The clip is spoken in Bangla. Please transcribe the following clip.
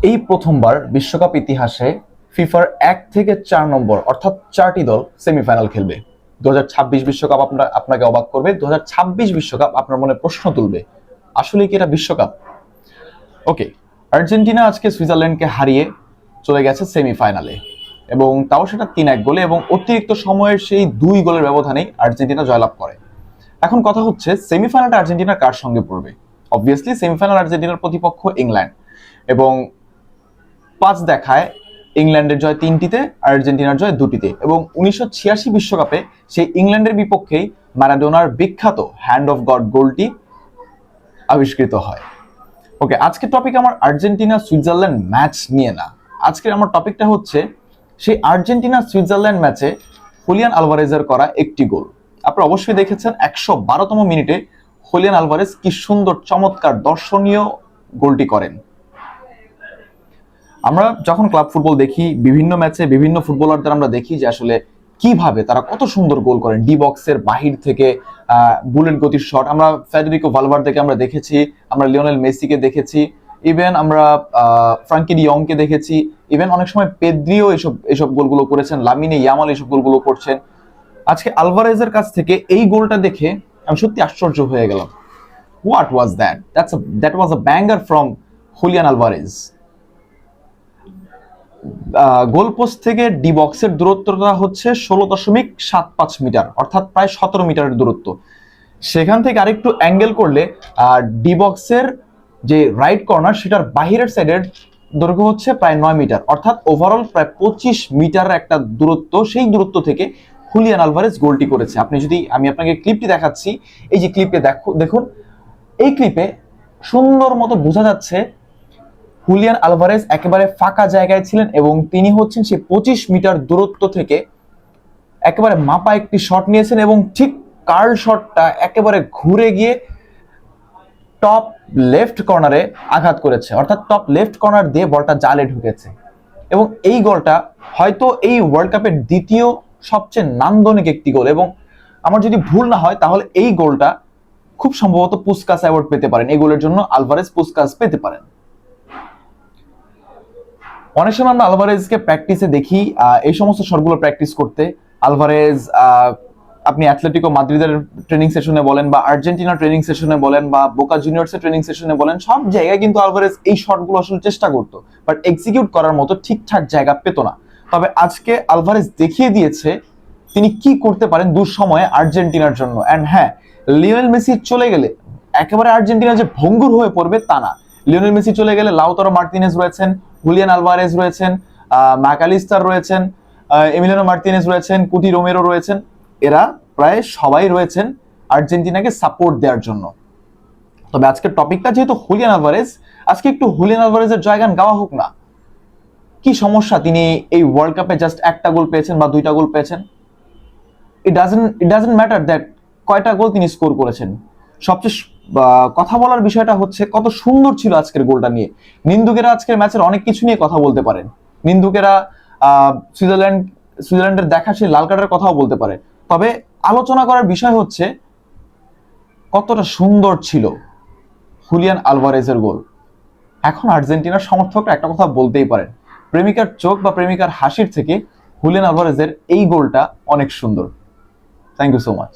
এই প্রথমবার বিশ্বকাপ ইতিহাসে ফিফার 1 থেকে 4 নম্বর অর্থাৎ 4টি দল সেমিফাইনাল খেলবে। 2026 বিশ্বকাপ আপনাকে অবাক করবে। 2026 বিশ্বকাপ আপনার মনে প্রশ্ন তুলবে, আসলে কি এটা বিশ্বকাপ? ওকে, আর্জেন্টিনা আজকে সুইজারল্যান্ডকে হারিয়ে চলে গেছে সেমিফাইনালে, এবং তাও সেটা 3-1 গোলে, এবং অতিরিক্ত সময়ের সেই 2 গোলের ব্যবধানেই আর্জেন্টিনা জয়লাভ করে। এখন কথা হচ্ছে, সেমিফাইনালটা আর্জেন্টিনা কার সঙ্গে পড়বে? অবভিয়াসলি সেমিফাইনাল আর্জেন্টিনার প্রতিপক্ষ ইংল্যান্ড, এবং 5 দেখায় ইংল্যান্ডের জয় 3টিতে, আর্জেন্টিনার জয় 2টিতে, এবং 1986 বিশ্বকাপে সেই ইংল্যান্ডের বিপক্ষেই ম্যারাডোনার বিখ্যাত হ্যান্ড অফ গড গোলটি আবিষ্কৃত হয়। ওকে, আজকের টপিক আমার আর্জেন্টিনা সুইজারল্যান্ড ম্যাচ নিয়ে না। আজকের আমার টপিকটা হচ্ছে সেই আর্জেন্টিনা সুইজারল্যান্ড ম্যাচে হুলিয়ান আলভারেজের করা একটি গোল। আপনারা অবশ্যই দেখেছেন 112তম মিনিটে হুলিয়ান আলভারেজ কি সুন্দর চমৎকার দর্শনীয় গোলটি করেন। আমরা যখন ক্লাব ফুটবল দেখি, বিভিন্ন ম্যাচে বিভিন্ন ফুটবলারদের আমরা দেখি যে আসলে কিভাবে তারা কত সুন্দর গোল করেন, ডি বক্সের বাহির থেকে বুলেট গতির শট। আমরা ফেডেরিকো ভালভার্দেকে আমরা দেখেছি, আমরা লিওনেল মেসিকে দেখেছি, ইভেন আমরা ফ্রাঙ্কি ডি ইয়ংকে দেখেছি, ইভেন অনেক সময় পেদ্রিও এসব গোলগুলো করেছেন, লামিনে ইয়ামাল এসব গোলগুলো করছেন। আজকে আলভারেজের কাছ থেকে এই গোলটা দেখে আমি সত্যি আশ্চর্য হয়ে গেলাম। What was that? That was a banger from Julian Alvarez. Goalpost থেকে ডি বক্সের দূরত্বটা হচ্ছে 16.75 মিটার, অর্থাৎ প্রায় 17 মিটারের দূরত্ব। সেখান থেকে আরেকটু অ্যাঙ্গেল করলে ডি বক্সের যে রাইট কর্নার, সেটার বাহিরের সাইডের দৈর্ঘ্য হচ্ছে প্রায় 9 মিটার, অর্থাৎ ওভারঅল প্রায় 25 মিটার একটা দূরত্ব। সেই দূরত্ব থেকে হুলিয়ান আলভারেজ গোলটি করেছে। আমি আপনাকে ক্লিপটি দেখাচ্ছি। এই যে ক্লিপে দেখুন, এই ক্লিপে সুন্দর মতো বোঝা যাচ্ছে হুলিয়ান আলভারেজ একেবারে ফাঁকা জায়গায় ছিলেন, এবং তিনি হচ্ছেন সেই 25 মিটার দূরত্ব থেকে একেবারে মাপা একটি শট নিয়েছেন, এবং ঠিক কার্ল শটটা একেবারে ঘুরে গিয়ে টপ লেফট কর্নারে আঘাত করেছে, অর্থাৎ টপ লেফট কর্নার দিয়ে বলটা জালে ঢুকেছে। এবং এই গোলটা হয়তো এই ওয়ার্ল্ড কাপের দ্বিতীয় সবচেয়ে নান্দনিক একটি গোল, এবং আমার যদি ভুল না হয় তাহলে এই গোলটা খুব সম্ভবত পুস্কাস অ্যাওয়ার্ড পেতে পারেন। এই গোলের জন্য আলভারেজ পুস্কাস পেতে পারেন। অনেক সময় আমরা আলভারেজকে প্র্যাকটিসে দেখি, এই সমস্ত শটগুলো প্র্যাকটিস করতে। আলভারেজ আপনি অ্যাথলেটিকো মাদ্রিদের ট্রেনিং সেশনে বলেন, বা আর্জেন্টিনার ট্রেনিং সেশনে বলেন, বা বোকা জুনিয়র্সের ট্রেনিং সেশনে বলেন, সব জায়গায় কিন্তু আলভারেজ এই শটগুলো আসলে চেষ্টা করতো, বাট এক্সিকিউট করার মতো ঠিকঠাক জায়গা পেত না। তবে আজকে আলভারেজ দেখিয়ে দিয়েছে তিনি কি করতে পারেন দুঃসময়ে আর্জেন্টিনার জন্য। অ্যান্ড হ্যাঁ, লিওনেল মেসি চলে গেলে একেবারে আর্জেন্টিনা যে ভঙ্গুর হয়ে পড়বে তা না। লিওনেল মেসি চলে গেলে লাউতারো মার্তিনেজ রয়েছেন, হুলিয়ান আলভারেজ রয়েছেন, ম্যাকালিস্টার রয়েছেন, এমিলিয়ানো মার্তিনেজ রয়েছেন, কুটি রোমেরো রয়েছেন। এরা প্রায় সবাই রয়েছেন আর্জেন্টিনাকে সাপোর্ট দেওয়ার জন্য। তবে আজকের টপিকটা যেহেতু হুলিয়ান আলভারেজ, আজকে একটু হুলিয়ান আলভারেজের জয়গান গাওয়া হোক না। কি সমস্যা তিনি এই ওয়ার্ল্ড কাপে জাস্ট একটা গোল পেয়েছেন বা 2টা গোল পেয়েছেন? ইট ডাজন্ট ম্যাটার দ্যাট কয়টা গোল তিনি স্কোর করেছেন। সবচেয়ে কথা বলার বিষয়টা হচ্ছে কত সুন্দর ছিল আজকের গোলটা নিয়ে। নিন্দুকেরা আজকের ম্যাচের অনেক কিছু নিয়ে কথা বলতে পারেন। নিন্দুকেরা সুইজারল্যান্ডের দেখা সেই লাল কার্ডের কথাও বলতে পারে। তবে আলোচনা করার বিষয় হচ্ছে কতটা সুন্দর ছিল হুলিয়ান আলভারেজের গোল। এখন আর্জেন্টিনার সমর্থকরা একটা কথা বলতেই পারেন, প্রেমিকার চোখ বা প্রেমিকার হাসির থেকে হুলিয়ান আলভারেজের এই গোলটা অনেক সুন্দর। Thank you so much.